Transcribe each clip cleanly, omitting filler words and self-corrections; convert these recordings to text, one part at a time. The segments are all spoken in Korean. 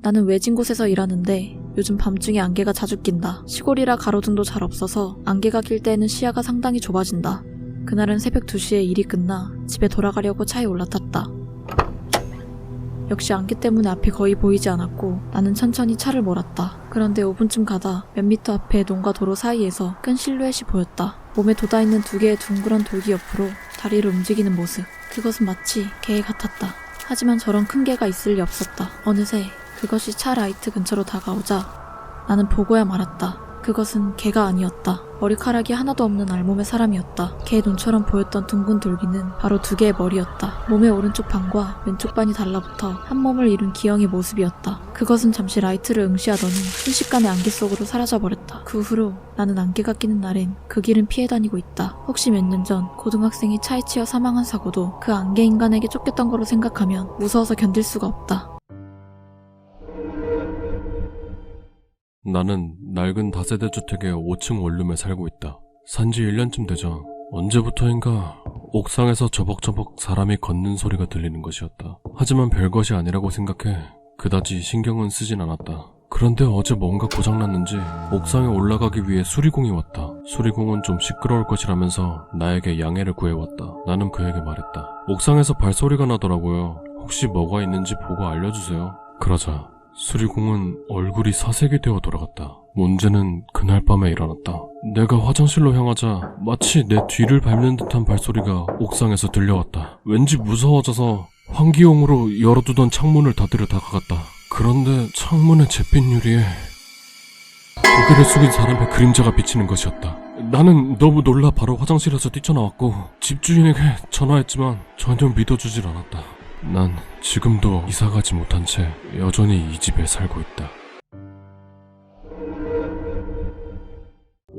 나는 외진 곳에서 일하는데 요즘 밤중에 안개가 자주 낀다. 시골이라 가로등도 잘 없어서 안개가 낄 때에는 시야가 상당히 좁아진다. 그날은 새벽 2시에 일이 끝나 집에 돌아가려고 차에 올라탔다. 역시 안개 때문에 앞이 거의 보이지 않았고 나는 천천히 차를 몰았다. 그런데 5분쯤 가다 몇 미터 앞에 논과 도로 사이에서 큰 실루엣이 보였다. 몸에 돋아있는 2개의 둥그런 돌기 옆으로 다리를 움직이는 모습. 그것은 마치 개 같았다. 하지만 저런 큰 개가 있을 리 없었다. 어느새 그것이 차 라이트 근처로 다가오자 나는 보고야 말았다. 그것은 개가 아니었다. 머리카락이 하나도 없는 알몸의 사람이었다. 개의 눈처럼 보였던 둥근 돌기는 바로 2개의 머리였다. 몸의 오른쪽 반과 왼쪽 반이 달라붙어 한 몸을 이룬 기형의 모습이었다. 그것은 잠시 라이트를 응시하더니 순식간에 안개 속으로 사라져버렸다. 그 후로 나는 안개가 끼는 날엔 그 길은 피해 다니고 있다. 혹시 몇 년 전 고등학생이 차에 치여 사망한 사고도 그 안개 인간에게 쫓겼던 거로 생각하면 무서워서 견딜 수가 없다. 나는 낡은 다세대 주택의 5층 원룸에 살고 있다. 산지 1년쯤 되자 언제부터인가 옥상에서 저벅저벅 사람이 걷는 소리가 들리는 것이었다. 하지만 별것이 아니라고 생각해 그다지 신경은 쓰진 않았다. 그런데 어제 뭔가 고장났는지 옥상에 올라가기 위해 수리공이 왔다. 수리공은 좀 시끄러울 것이라면서 나에게 양해를 구해왔다. 나는 그에게 말했다. 옥상에서 발소리가 나더라고요. 혹시 뭐가 있는지 보고 알려주세요. 그러자 수리공은 얼굴이 사색이 되어 돌아갔다. 문제는 그날 밤에 일어났다. 내가 화장실로 향하자 마치 내 뒤를 밟는 듯한 발소리가 옥상에서 들려왔다. 왠지 무서워져서 환기용으로 열어두던 창문을 닫으려 다가갔다. 그런데 창문의 잿빛 유리에 고개를 숙인 사람의 그림자가 비치는 것이었다. 나는 너무 놀라 바로 화장실에서 뛰쳐나왔고 집주인에게 전화했지만 전혀 믿어주질 않았다. 난 지금도 이사가지 못한 채 여전히 이 집에 살고 있다.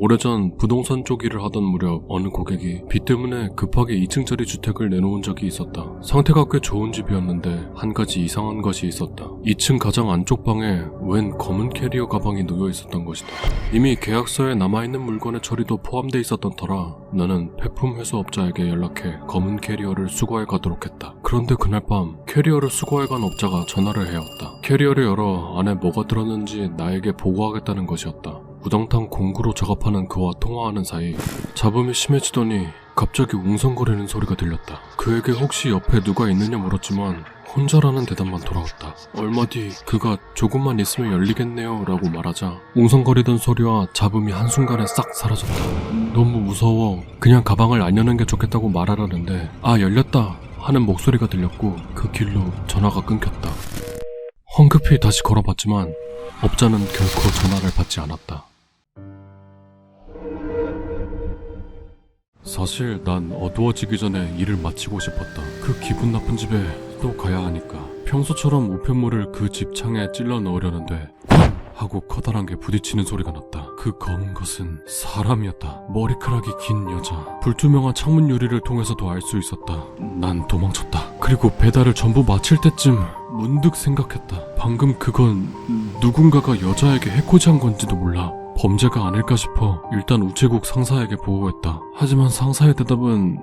오래전 부동산 쪽 일을 하던 무렵 어느 고객이 빚 때문에 급하게 2층짜리 주택을 내놓은 적이 있었다. 상태가 꽤 좋은 집이었는데 한 가지 이상한 것이 있었다. 2층 가장 안쪽 방에 웬 검은 캐리어 가방이 놓여 있었던 것이다. 이미 계약서에 남아있는 물건의 처리도 포함되어 있었던 터라 나는 폐품 회수업자에게 연락해 검은 캐리어를 수거해 가도록 했다. 그런데 그날 밤 캐리어를 수거해 간 업자가 전화를 해왔다. 캐리어를 열어 안에 뭐가 들었는지 나에게 보고하겠다는 것이었다. 우당탕 공구로 작업하는 그와 통화하는 사이 잡음이 심해지더니 갑자기 웅성거리는 소리가 들렸다. 그에게 혹시 옆에 누가 있느냐 물었지만 혼자라는 대답만 돌아왔다. 얼마 뒤 그가 조금만 있으면 열리겠네요 라고 말하자 웅성거리던 소리와 잡음이 한순간에 싹 사라졌다. 너무 무서워 그냥 가방을 안 여는 게 좋겠다고 말하라는데 아 열렸다 하는 목소리가 들렸고 그 길로 전화가 끊겼다. 황급히 다시 걸어봤지만 업자는 결코 전화를 받지 않았다. 사실 난 어두워지기 전에 일을 마치고 싶었다. 그 기분 나쁜 집에 또 가야 하니까. 평소처럼 우편물을 그 집 창에 찔러 넣으려는데 쾅! 하고 커다란 게 부딪히는 소리가 났다. 그 검은 것은 사람이었다. 머리카락이 긴 여자. 불투명한 창문 유리를 통해서도 알 수 있었다. 난 도망쳤다. 그리고 배달을 전부 마칠 때쯤 문득 생각했다. 방금 그건 누군가가 여자에게 해코지한 건지도 몰라. 범죄가 아닐까 싶어 일단 우체국 상사에게 보고했다. 하지만 상사의 대답은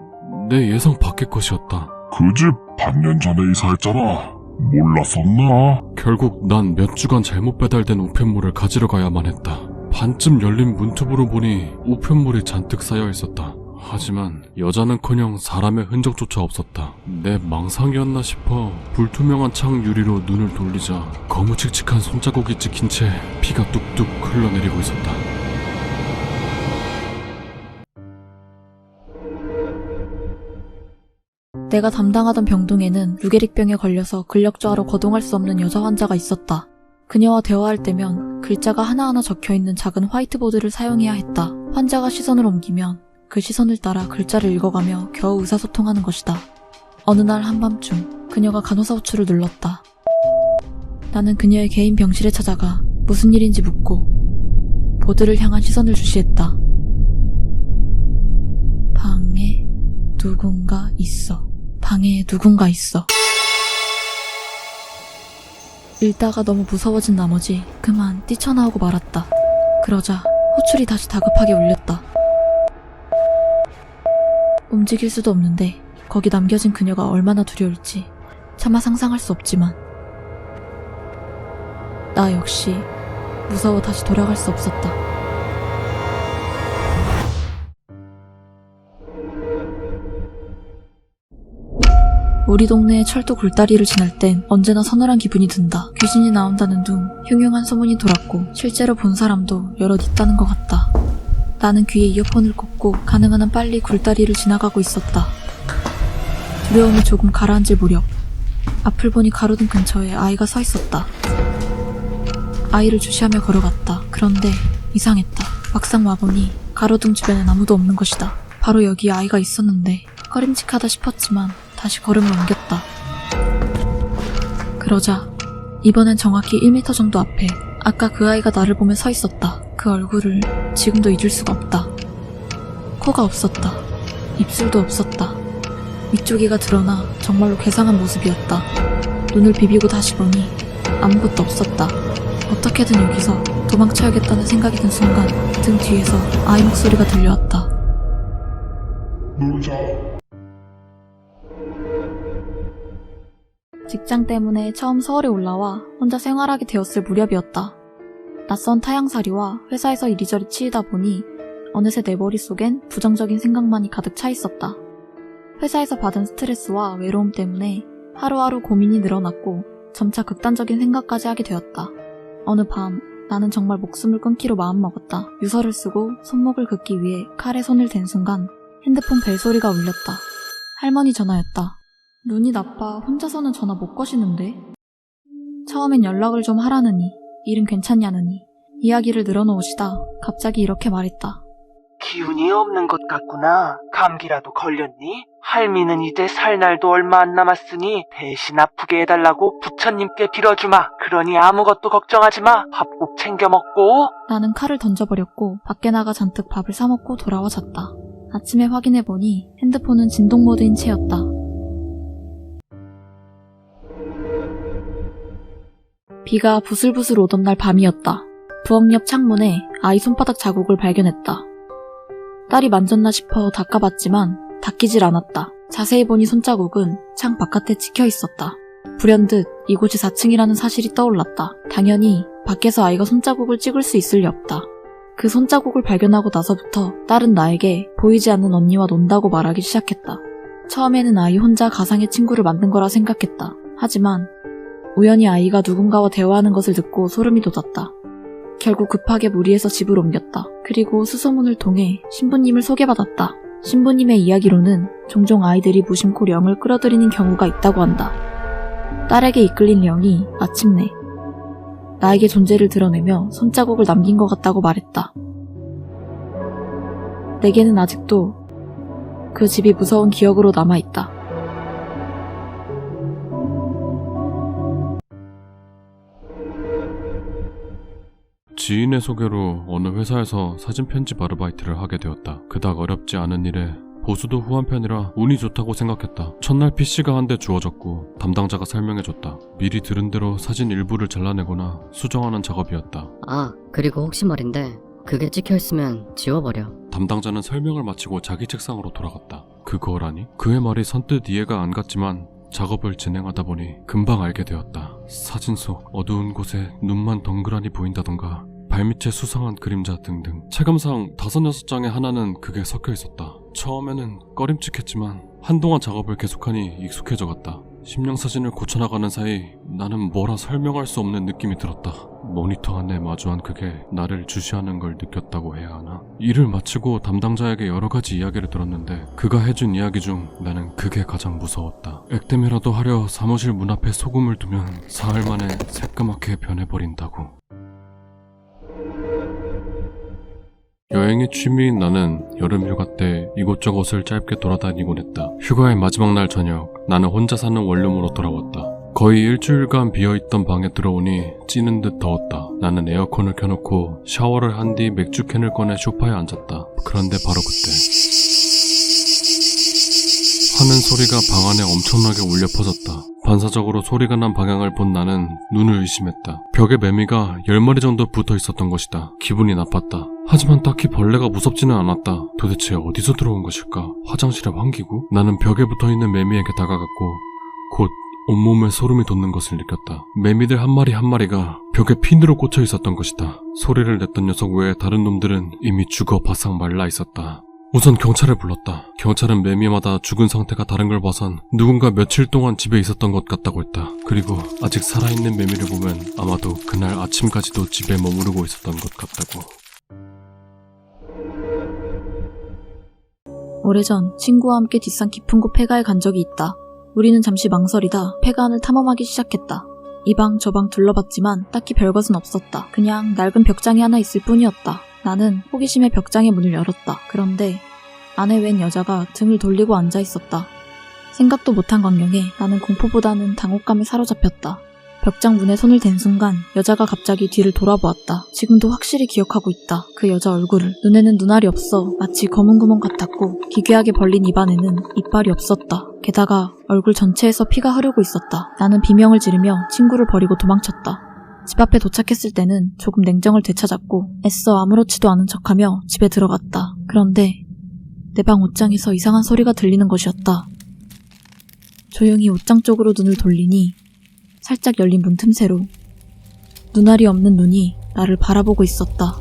내 예상 밖의 것이었다. 그 집 반년 전에 이사했잖아. 몰랐었나? 결국 난 몇 주간 잘못 배달된 우편물을 가지러 가야만 했다. 반쯤 열린 문틈으로 보니 우편물이 잔뜩 쌓여 있었다. 하지만 여자는커녕 사람의 흔적조차 없었다. 내 망상이었나 싶어 불투명한 창 유리로 눈을 돌리자 거무칙칙한 손자국이 찍힌 채 피가 뚝뚝 흘러내리고 있었다. 내가 담당하던 병동에는 루게릭병에 걸려서 근력저하로 거동할 수 없는 여자 환자가 있었다. 그녀와 대화할 때면 글자가 하나하나 적혀있는 작은 화이트보드를 사용해야 했다. 환자가 시선을 옮기면 그 시선을 따라 글자를 읽어가며 겨우 의사소통하는 것이다. 어느 날 한밤중 그녀가 간호사 호출을 눌렀다. 나는 그녀의 개인 병실에 찾아가 무슨 일인지 묻고 보드를 향한 시선을 주시했다. 방에 누군가 있어. 방에 누군가 있어. 읽다가 너무 무서워진 나머지 그만 뛰쳐나오고 말았다. 그러자 호출이 다시 다급하게 울렸다. 움직일 수도 없는데 거기 남겨진 그녀가 얼마나 두려울지 차마 상상할 수 없지만 나 역시 무서워 다시 돌아갈 수 없었다. 우리 동네의 철도 굴다리를 지날 땐 언제나 서늘한 기분이 든다. 귀신이 나온다는 둥 흉흉한 소문이 돌았고 실제로 본 사람도 여럿 있다는 것 같다. 나는 귀에 이어폰을 꽂고 가능한 한 빨리 굴다리를 지나가고 있었다. 두려움이 조금 가라앉을 무렵 앞을 보니 가로등 근처에 아이가 서 있었다. 아이를 주시하며 걸어갔다. 그런데 이상했다. 막상 와보니 가로등 주변엔 아무도 없는 것이다. 바로 여기 아이가 있었는데 꺼림칙하다 싶었지만 다시 걸음을 옮겼다. 그러자 이번엔 정확히 1m 정도 앞에 아까 그 아이가 나를 보며 서 있었다. 그 얼굴을 지금도 잊을 수가 없다. 코가 없었다. 입술도 없었다. 위쪽이가 드러나 정말로 괴상한 모습이었다. 눈을 비비고 다시 보니 아무것도 없었다. 어떻게든 여기서 도망쳐야겠다는 생각이 든 순간 등 뒤에서 아이 목소리가 들려왔다. 놀자. 직장 때문에 처음 서울에 올라와 혼자 생활하게 되었을 무렵이었다. 낯선 타향살이와 회사에서 이리저리 치이다 보니 어느새 내 머릿속엔 부정적인 생각만이 가득 차 있었다. 회사에서 받은 스트레스와 외로움 때문에 하루하루 고민이 늘어났고 점차 극단적인 생각까지 하게 되었다. 어느 밤 나는 정말 목숨을 끊기로 마음먹었다. 유서를 쓰고 손목을 긋기 위해 칼에 손을 댄 순간 핸드폰 벨소리가 울렸다. 할머니 전화였다. 눈이 나빠 혼자서는 전화 못 거시는데? 처음엔 연락을 좀 하라느니 일은 괜찮냐느니 이야기를 늘어놓으시다 갑자기 이렇게 말했다. 기운이 없는 것 같구나. 감기라도 걸렸니? 할미는 이제 살 날도 얼마 안 남았으니 대신 아프게 해달라고 부처님께 빌어주마. 그러니 아무것도 걱정하지 마. 밥 꼭 챙겨 먹고. 나는 칼을 던져버렸고 밖에 나가 잔뜩 밥을 사먹고 돌아와 잤다. 아침에 확인해보니 핸드폰은 진동 모드인 채였다. 비가 부슬부슬 오던 날 밤이었다. 부엌 옆 창문에 아이 손바닥 자국을 발견했다. 딸이 만졌나 싶어 닦아봤지만 닦이질 않았다. 자세히 보니 손자국은 창 바깥에 찍혀 있었다. 불현듯 이곳이 4층이라는 사실이 떠올랐다. 당연히 밖에서 아이가 손자국을 찍을 수 있을 리 없다. 그 손자국을 발견하고 나서부터 딸은 나에게 보이지 않는 언니와 논다고 말하기 시작했다. 처음에는 아이 혼자 가상의 친구를 만든 거라 생각했다. 하지만 우연히 아이가 누군가와 대화하는 것을 듣고 소름이 돋았다. 결국 급하게 무리해서 집을 옮겼다. 그리고 수소문을 통해 신부님을 소개받았다. 신부님의 이야기로는 종종 아이들이 무심코 령을 끌어들이는 경우가 있다고 한다. 딸에게 이끌린 령이 마침내 나에게 존재를 드러내며 손자국을 남긴 것 같다고 말했다. 내게는 아직도 그 집이 무서운 기억으로 남아있다. 지인의 소개로 어느 회사에서 사진 편집 아르바이트를 하게 되었다. 그닥 어렵지 않은 일에 보수도 후한 편이라 운이 좋다고 생각했다. 첫날 PC가 한 대 주어졌고 담당자가 설명해줬다. 미리 들은 대로 사진 일부를 잘라내거나 수정하는 작업이었다. 아, 그리고 혹시 말인데 그게 찍혀있으면 지워버려. 담당자는 설명을 마치고 자기 책상으로 돌아갔다. 그거라니? 그의 말이 선뜻 이해가 안 갔지만 작업을 진행하다 보니 금방 알게 되었다. 사진 속 어두운 곳에 눈만 덩그러니 보인다던가 발밑에 수상한 그림자 등등 체감상 5-6장에 하나는 그게 섞여 있었다. 처음에는 꺼림칙했지만 한동안 작업을 계속하니 익숙해져 갔다. 심령사진을 고쳐나가는 사이 나는 뭐라 설명할 수 없는 느낌이 들었다. 모니터 안에 마주한 그게 나를 주시하는 걸 느꼈다고 해야 하나? 일을 마치고 담당자에게 여러 가지 이야기를 들었는데 그가 해준 이야기 중 나는 그게 가장 무서웠다. 액땜이라도 하려 사무실 문 앞에 소금을 두면 사흘 만에 새까맣게 변해버린다고. 여행의 취미인 나는 여름휴가 때 이곳저곳을 짧게 돌아다니곤 했다. 휴가의 마지막 날 저녁, 나는 혼자 사는 원룸으로 돌아왔다. 거의 일주일간 비어있던 방에 들어오니 찌는 듯 더웠다. 나는 에어컨을 켜놓고 샤워를 한 뒤 맥주캔을 꺼내 소파에 앉았다. 그런데 바로 그때 하는 소리가 방 안에 엄청나게 울려 퍼졌다. 반사적으로 소리가 난 방향을 본 나는 눈을 의심했다. 벽에 매미가 10마리 정도 붙어 있었던 것이다. 기분이 나빴다. 하지만 딱히 벌레가 무섭지는 않았다. 도대체 어디서 들어온 것일까? 화장실의 환기구? 나는 벽에 붙어있는 매미에게 다가갔고 곧 온몸에 소름이 돋는 것을 느꼈다. 매미들 한 마리 한 마리가 벽에 핀으로 꽂혀 있었던 것이다. 소리를 냈던 녀석 외에 다른 놈들은 이미 죽어 바싹 말라 있었다. 우선 경찰을 불렀다. 경찰은 매미마다 죽은 상태가 다른 걸 봐선 누군가 며칠 동안 집에 있었던 것 같다고 했다. 그리고 아직 살아있는 매미를 보면 아마도 그날 아침까지도 집에 머무르고 있었던 것 같다고. 오래전 친구와 함께 뒷산 깊은 곳 폐가에 간 적이 있다. 우리는 잠시 망설이다 폐가 안을 탐험하기 시작했다. 이 방 저 방 둘러봤지만 딱히 별것은 없었다. 그냥 낡은 벽장이 하나 있을 뿐이었다. 나는 호기심에 벽장의 문을 열었다. 그런데 안에 웬 여자가 등을 돌리고 앉아 있었다. 생각도 못한 광경에 나는 공포보다는 당혹감에 사로잡혔다. 벽장 문에 손을 댄 순간 여자가 갑자기 뒤를 돌아보았다. 지금도 확실히 기억하고 있다. 그 여자 얼굴을. 눈에는 눈알이 없어 마치 검은 구멍 같았고 기괴하게 벌린 입안에는 이빨이 없었다. 게다가 얼굴 전체에서 피가 흐르고 있었다. 나는 비명을 지르며 친구를 버리고 도망쳤다. 집 앞에 도착했을 때는 조금 냉정을 되찾았고 애써 아무렇지도 않은 척하며 집에 들어갔다. 그런데 내 방 옷장에서 이상한 소리가 들리는 것이었다. 조용히 옷장 쪽으로 눈을 돌리니 살짝 열린 문 틈새로 눈알이 없는 눈이 나를 바라보고 있었다.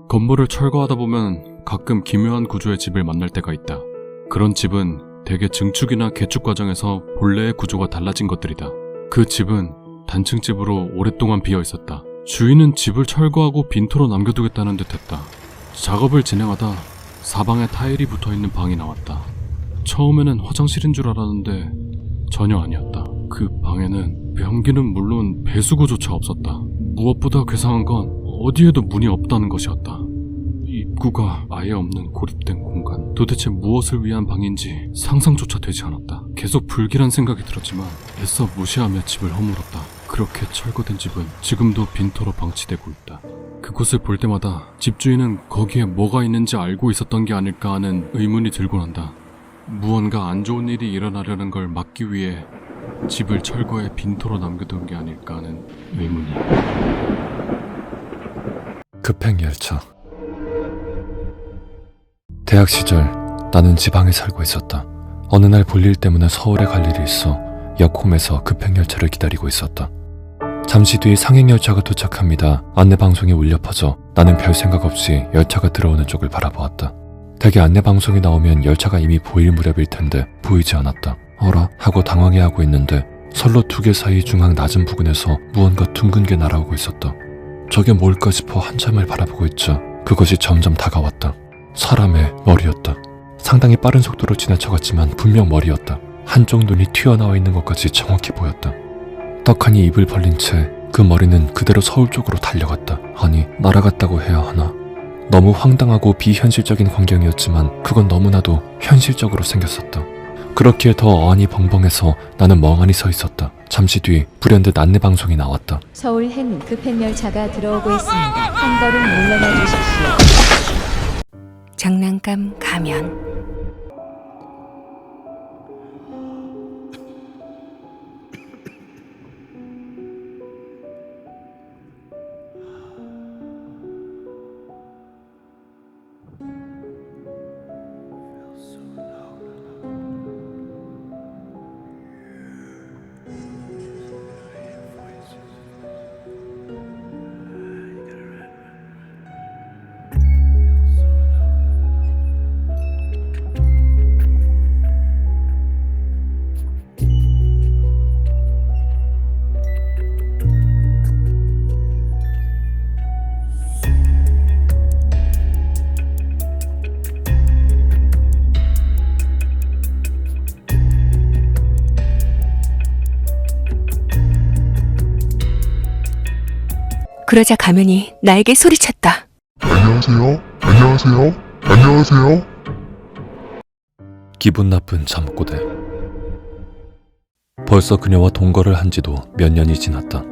건물을 철거하다 보면 가끔 기묘한 구조의 집을 만날 때가 있다. 그런 집은 대개 증축이나 개축 과정에서 본래의 구조가 달라진 것들이다. 그 집은 단층 집으로 오랫동안 비어 있었다. 주인은 집을 철거하고 빈토로 남겨두겠다는 듯 했다. 작업을 진행하다 사방에 타일이 붙어있는 방이 나왔다. 처음에는 화장실인 줄 알았는데 전혀 아니었다. 그 방에는 변기는 물론 배수구조차 없었다. 무엇보다 괴상한 건 어디에도 문이 없다는 것이었다. 입구가 아예 없는 고립된 공간. 도대체 무엇을 위한 방인지 상상조차 되지 않았다. 계속 불길한 생각이 들었지만 애써 무시하며 집을 허물었다. 그렇게 철거된 집은 지금도 빈터로 방치되고 있다. 그곳을 볼 때마다 집주인은 거기에 뭐가 있는지 알고 있었던 게 아닐까 하는 의문이 들곤 한다. 무언가 안 좋은 일이 일어나려는 걸 막기 위해 집을 철거해 빈터로 남겨둔 게 아닐까 하는 의문이. 급행열차. 대학 시절 나는 지방에 살고 있었다. 어느 날 볼일 때문에 서울에 갈 일이 있어 역홈에서 급행열차를 기다리고 있었다. 잠시 뒤 상행열차가 도착합니다. 안내방송이 울려 퍼져 나는 별 생각 없이 열차가 들어오는 쪽을 바라보았다. 대개 안내방송이 나오면 열차가 이미 보일 무렵일 텐데 보이지 않았다. 어라? 하고 당황해하고 있는데 선로 두 개 사이 중앙 낮은 부근에서 무언가 둥근 게 날아오고 있었다. 저게 뭘까 싶어 한참을 바라보고 있자 그것이 점점 다가왔다. 사람의 머리였다. 상당히 빠른 속도로 지나쳐갔지만 분명 머리였다. 한쪽 눈이 튀어나와 있는 것까지 정확히 보였다. 떡하니 입을 벌린 채 그 머리는 그대로 서울 쪽으로 달려갔다. 아니, 날아갔다고 해야 하나. 너무 황당하고 비현실적인 광경이었지만 그건 너무나도 현실적으로 생겼었다. 그렇기에 더 어안이 벙벙해서 나는 멍하니 서 있었다. 잠시 뒤 불현듯 안내방송이 나왔다. 서울행 급행열차가 들어오고 있습니다. 한 걸음 물러나 주십시오. 장난감 가면. 그러자 가면이 나에게 소리쳤다. 안녕하세요? 안녕하세요? 안녕하세요? 기분 나쁜 잠꼬대. 벌써 그녀와 동거를 한 지도 몇 년이 지났다.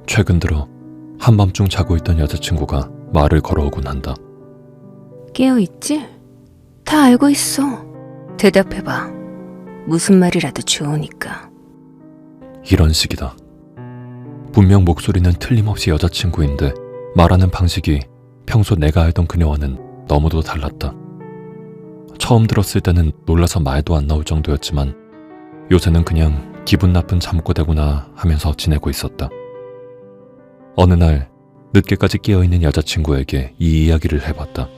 최근 들어 한밤중 자고 있던 여자친구가 말을 걸어오곤 한다. 깨어있지? 다 알고 있어. 대답해봐. 무슨 말이라도 좋으니까. 이런 식이다. 분명 목소리는 틀림없이 여자친구인데 말하는 방식이 평소 내가 알던 그녀와는 너무도 달랐다. 처음 들었을 때는 놀라서 말도 안 나올 정도였지만 요새는 그냥 기분 나쁜 잠꼬대구나 하면서 지내고 있었다. 어느 날 늦게까지 깨어있는 여자친구에게 이 이야기를 해봤다.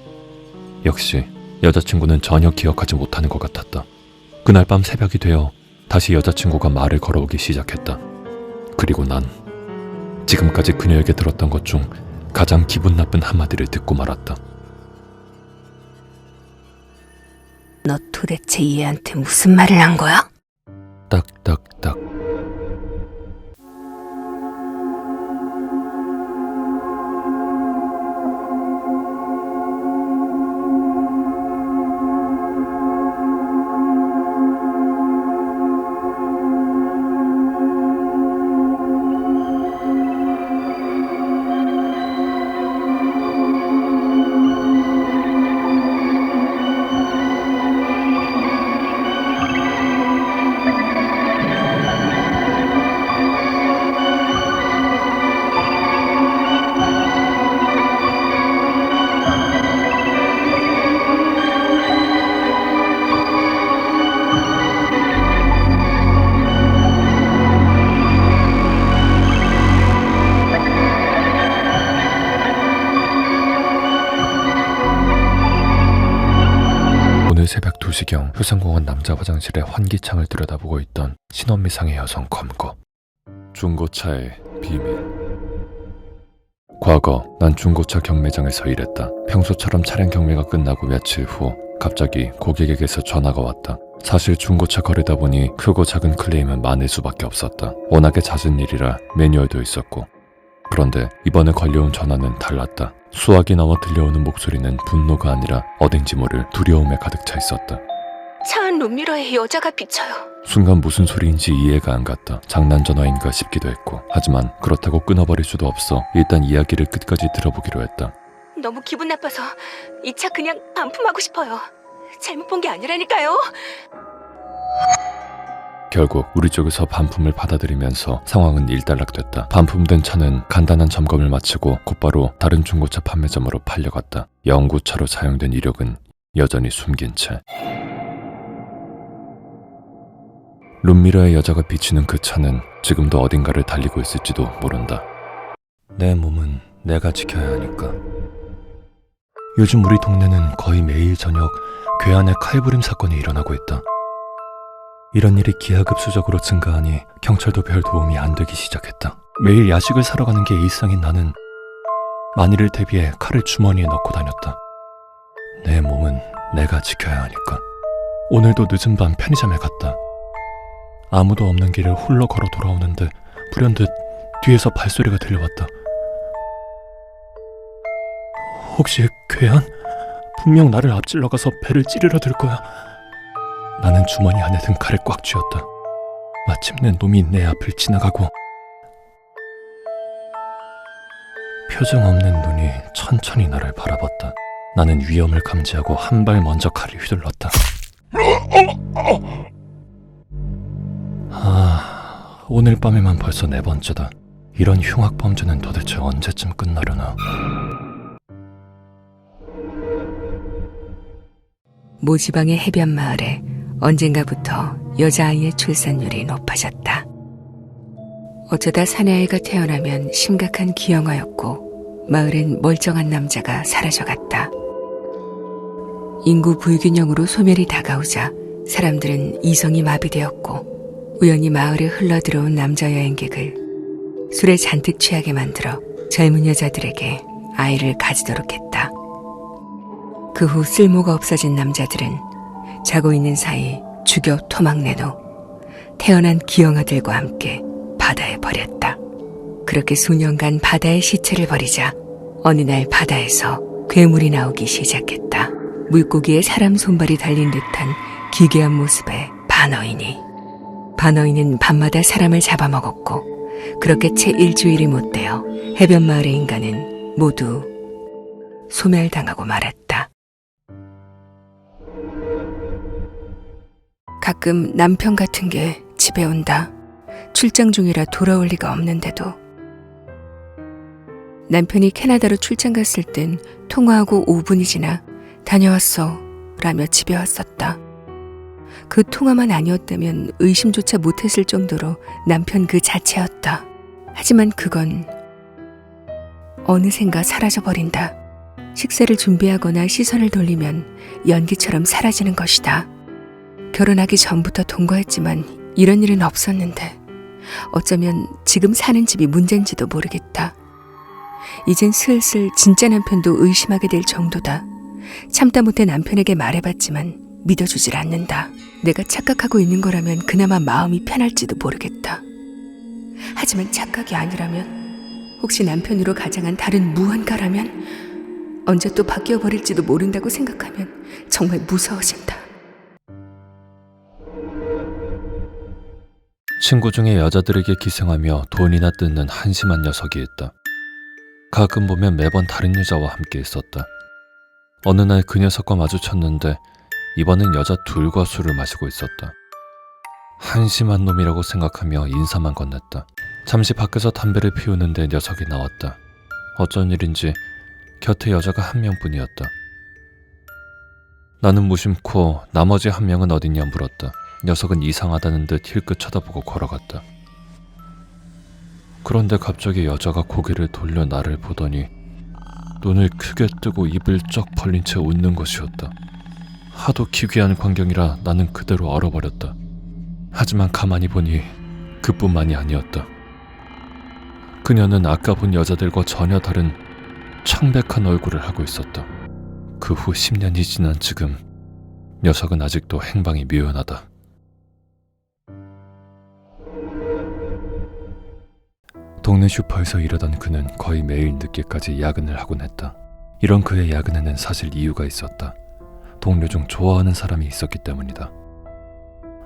역시 여자친구는 전혀 기억하지 못하는 것 같았다. 그날 밤 새벽이 되어 다시 여자친구가 말을 걸어오기 시작했다. 그리고 난 지금까지 그녀에게 들었던 것 중 가장 기분 나쁜 한마디를 듣고 말았다. 너 도대체 얘한테 무슨 말을 한 거야? 딱딱딱. 오늘 새벽 2시경 효성공원 남자 화장실의 환기창을 들여다보고 있던 신원미상의 여성 검거. 중고차의 비밀. 과거 난 중고차 경매장에서 일했다. 평소처럼 차량 경매가 끝나고 며칠 후 갑자기 고객에게서 전화가 왔다. 사실 중고차 거래다 보니 크고 작은 클레임은 많을 수밖에 없었다. 워낙에 잦은 일이라 매뉴얼도 있었고. 그런데 이번에 걸려온 전화는 달랐다. 수화기 넘어 들려오는 목소리는 분노가 아니라 어딘지 모를 두려움에 가득 차 있었다. 차 안 룸미러에 여자가 비쳐요. 순간 무슨 소리인지 이해가 안 갔다. 장난 전화인가 싶기도 했고. 하지만 그렇다고 끊어버릴 수도 없어 일단 이야기를 끝까지 들어보기로 했다. 너무 기분 나빠서 이 차 그냥 반품하고 싶어요. 잘못 본 게 아니라니까요. 결국 우리 쪽에서 반품을 받아들이면서 상황은 일단락됐다. 반품된 차는 간단한 점검을 마치고 곧바로 다른 중고차 판매점으로 팔려갔다. 영구차로 사용된 이력은 여전히 숨긴 채. 룸미러의 여자가 비치는 그 차는 지금도 어딘가를 달리고 있을지도 모른다. 내 몸은 내가 지켜야 하니까. 요즘 우리 동네는 거의 매일 저녁 괴한의 칼부림 사건이 일어나고 있다. 이런 일이 기하급수적으로 증가하니 경찰도 별 도움이 안 되기 시작했다. 매일 야식을 사러 가는 게 일상인 나는 만일을 대비해 칼을 주머니에 넣고 다녔다. 내 몸은 내가 지켜야 하니까. 오늘도 늦은 밤 편의점에 갔다. 아무도 없는 길을 홀로 걸어 돌아오는데 불현듯 뒤에서 발소리가 들려왔다. 혹시 괴한? 분명 나를 앞질러 가서 배를 찌르러 들 거야. 나는 주머니 안에 든 칼을 꽉 쥐었다. 마침내 놈이 내 앞을 지나가고 표정 없는 눈이 천천히 나를 바라봤다. 나는 위험을 감지하고 한 발 먼저 칼을 휘둘렀다. 오늘 밤에만 벌써 4번째다. 이런 흉악 범죄는 도대체 언제쯤 끝나려나. 모지방의 해변 마을에 언젠가부터 여자아이의 출산율이 높아졌다. 어쩌다 사내아이가 태어나면 심각한 기형아였고 마을엔 멀쩡한 남자가 사라져갔다. 인구 불균형으로 소멸이 다가오자 사람들은 이성이 마비되었고 우연히 마을에 흘러들어온 남자 여행객을 술에 잔뜩 취하게 만들어 젊은 여자들에게 아이를 가지도록 했다. 그 후 쓸모가 없어진 남자들은 자고 있는 사이 죽여 토막내놓 태어난 기형아들과 함께 바다에 버렸다. 그렇게 수년간 바다에 시체를 버리자 어느 날 바다에서 괴물이 나오기 시작했다. 물고기에 사람 손발이 달린 듯한 기괴한 모습의 반어인은 밤마다 사람을 잡아먹었고 그렇게 채 일주일이 못 되어 해변 마을의 인간은 모두 소멸당하고 말았다. 가끔 남편 같은 게 집에 온다. 출장 중이라 돌아올 리가 없는데도. 남편이 캐나다로 출장 갔을 땐 통화하고 5분이 지나 다녀왔어 라며 집에 왔었다. 그 통화만 아니었다면 의심조차 못했을 정도로 남편 그 자체였다. 하지만 그건 어느샌가 사라져버린다. 식사를 준비하거나 시선을 돌리면 연기처럼 사라지는 것이다. 결혼하기 전부터 동거했지만 이런 일은 없었는데 어쩌면 지금 사는 집이 문제인지도 모르겠다. 이젠 슬슬 진짜 남편도 의심하게 될 정도다. 참다 못해 남편에게 말해봤지만 믿어주질 않는다. 내가 착각하고 있는 거라면 그나마 마음이 편할지도 모르겠다. 하지만 착각이 아니라면, 혹시 남편으로 가장한 다른 무언가라면, 언제 또 바뀌어버릴지도 모른다고 생각하면 정말 무서워진다. 친구 중에 여자들에게 기생하며 돈이나 뜯는 한심한 녀석이 있다. 가끔 보면 매번 다른 여자와 함께 있었다. 어느 날 그 녀석과 마주쳤는데 이번엔 여자 둘과 술을 마시고 있었다. 한심한 놈이라고 생각하며 인사만 건넸다. 잠시 밖에서 담배를 피우는데 녀석이 나왔다. 어쩐 일인지 곁에 여자가 한 명뿐이었다. 나는 무심코 나머지 한 명은 어딨냐 물었다. 녀석은 이상하다는 듯 힐끗 쳐다보고 걸어갔다. 그런데 갑자기 여자가 고개를 돌려 나를 보더니 눈을 크게 뜨고 입을 쩍 벌린 채 웃는 것이었다. 하도 기괴한 광경이라 나는 그대로 얼어버렸다. 하지만 가만히 보니 그뿐만이 아니었다. 그녀는 아까 본 여자들과 전혀 다른 창백한 얼굴을 하고 있었다. 그 후 10년이 지난 지금 녀석은 아직도 행방이 묘연하다. 동네 슈퍼에서 일하던 그는 거의 매일 늦게까지 야근을 하곤 했다. 이런 그의 야근에는 사실 이유가 있었다. 동료 중 좋아하는 사람이 있었기 때문이다.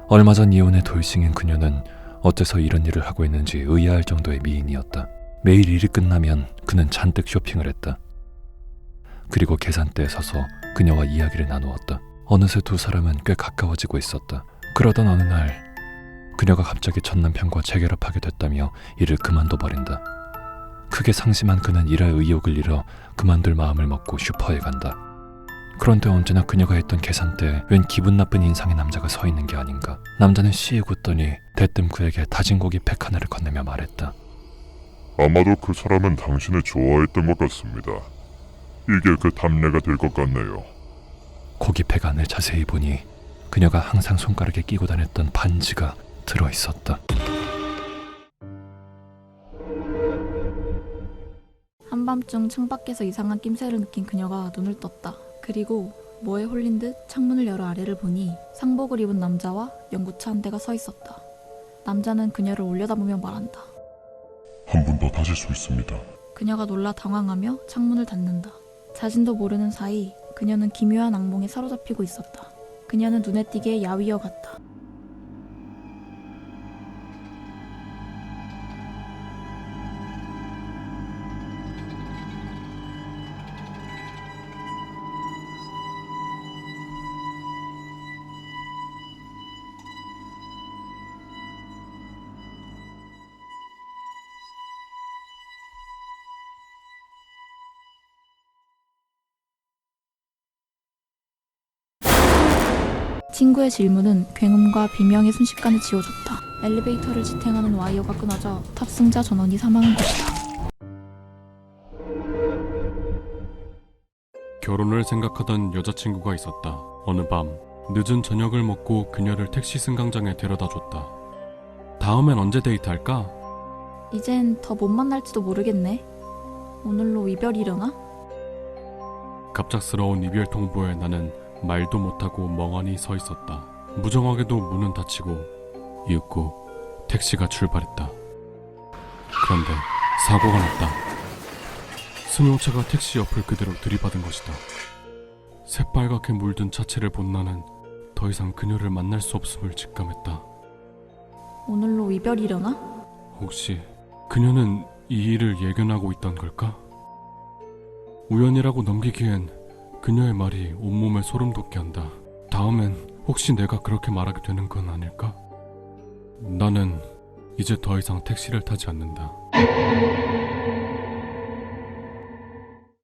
얼마 전 이혼의 돌싱인 그녀는 어째서 이런 일을 하고 있는지 의아할 정도의 미인이었다. 매일 일이 끝나면 그는 잔뜩 쇼핑을 했다. 그리고 계산대에 서서 그녀와 이야기를 나누었다. 어느새 두 사람은 꽤 가까워지고 있었다. 그러던 어느 날 그녀가 갑자기 전 남편과 재결합하게 됐다며 일을 그만둬버린다. 크게 상심한 그는 일할 의욕을 잃어 그만둘 마음을 먹고 슈퍼에 간다. 그런데 언제나 그녀가 했던 계산대에 웬 기분 나쁜 인상의 남자가 서 있는 게 아닌가. 남자는 씩 웃더니 대뜸 그에게 다진 고기 팩 하나를 건네며 말했다. 아마도 그 사람은 당신을 좋아했던 것 같습니다. 이게 그 답례가 될 것 같네요. 고기 팩 안을 자세히 보니 그녀가 항상 손가락에 끼고 다녔던 반지가 들어있었다. 한밤중 창밖에서 이상한 낌새를 느낀 그녀가 눈을 떴다. 그리고 뭐에 홀린 듯 창문을 열어 아래를 보니 상복을 입은 남자와 연구차 한 대가 서 있었다. 남자는 그녀를 올려다보며 말한다. 한 번 더 다실 수 있습니다. 그녀가 놀라 당황하며 창문을 닫는다. 자신도 모르는 사이 그녀는 기묘한 악몽에 사로잡히고 있었다. 그녀는 눈에 띄게 야위어 같다. 친구의 질문은 굉음과 비명의 순식간에 지워졌다. 엘리베이터를 지탱하는 와이어가 끊어져 탑승자 전원이 사망한 것이다. 결혼을 생각하던 여자친구가 있었다. 어느 밤 늦은 저녁을 먹고 그녀를 택시 승강장에 데려다줬다. 다음엔 언제 데이트할까? 이젠 더 못 만날지도 모르겠네. 오늘로 이별이려나? 갑작스러운 이별 통보에 나는 말도 못하고 멍하니 서 있었다. 무정하게도 문은 닫히고 이윽고 택시가 출발했다. 그런데 사고가 났다. 승용차가 택시 옆을 그대로 들이받은 것이다. 새빨갛게 물든 차체를 본 나는 더 이상 그녀를 만날 수 없음을 직감했다. 오늘로 이별이려나? 혹시 그녀는 이 일을 예견하고 있던 걸까? 우연이라고 넘기기엔 그녀의 말이 온몸에 소름 돋게 한다. 다음엔 혹시 내가 그렇게 말하게 되는 건 아닐까? 나는 이제 더 이상 택시를 타지 않는다.